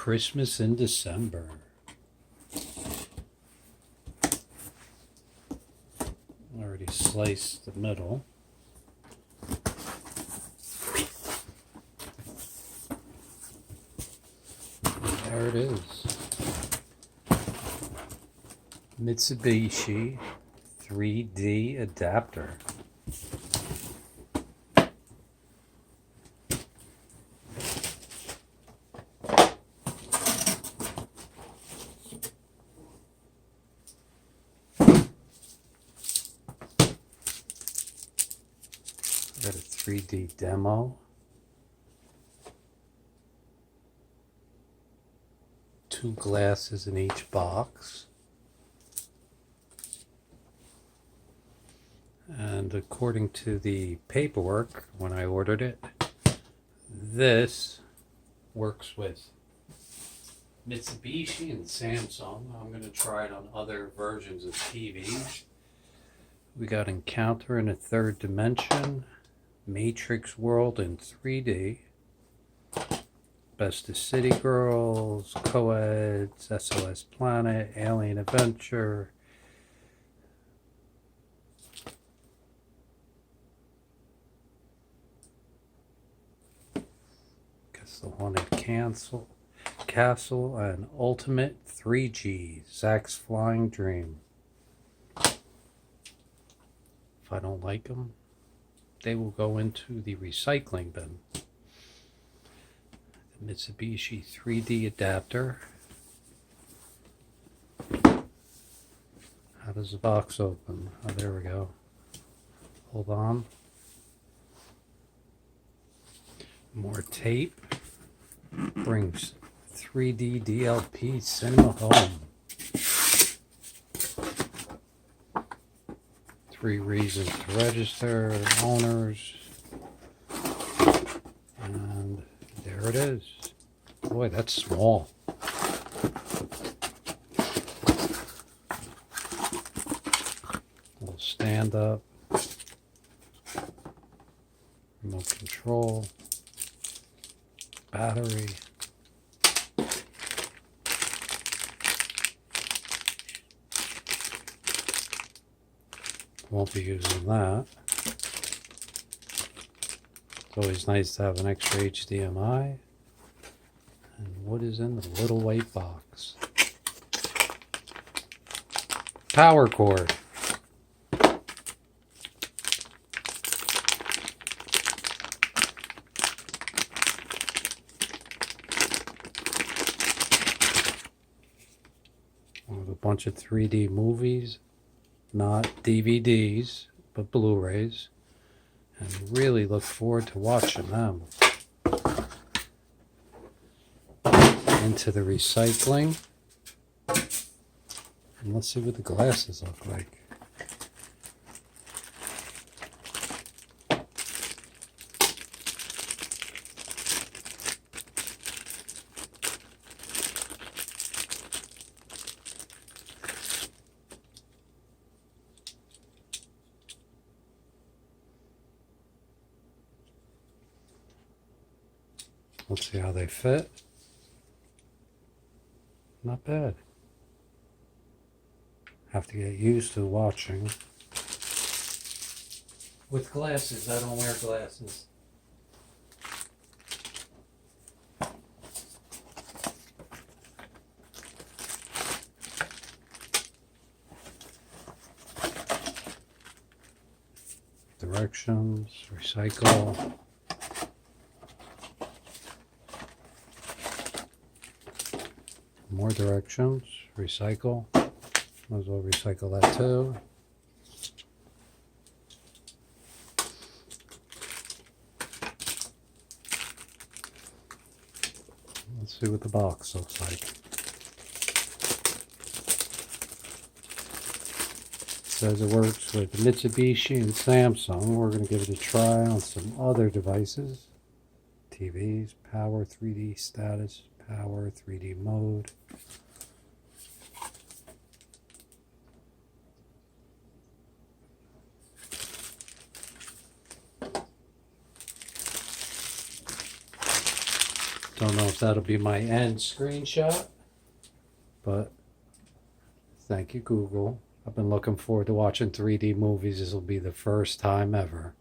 Christmas in December. Already sliced the middle. And there it is. MITSUBISHI 3D adapter. Got a 3D demo. 2 glasses in each box. And according to the paperwork, when I ordered it, this works with Mitsubishi and Samsung. I'm going to try it on other versions of TVs. We got Encounter in a Third Dimension, Matrix World in 3D, Best of City Girls, Coeds, SOS Planet, Alien Adventure, guess the Haunted Castle, and Ultimate 3G, Zach's Flying Dream. If I don't like them, they will go into the recycling bin. The Mitsubishi 3D adapter. How does the box open? Oh, there we go. Hold on. More tape. Brings 3D DLP cinema home. 3 reasons to register, owners, and there it is. Boy, that's small. Little stand up, remote control, battery. Won't be using that. It's always nice to have an extra HDMI. And what is in the little white box? Power cord. With a bunch of 3D movies. Not DVDs, but Blu-rays, and really look forward to watching them. Into the recycling, and let's see what the glasses look like. Let's see how they fit. Not bad. Have to get used to watching. With glasses, I don't wear glasses. Directions, recycle. More directions, recycle. Might as well recycle that too. Let's see what the box looks like. It says it works with Mitsubishi and Samsung. We're going to give it a try on some other devices. TVs, power, 3D status, power, 3D mode. Don't know if that'll be my end screenshot, but thank you, Google. I've been looking forward to watching 3D movies. This will be the first time ever.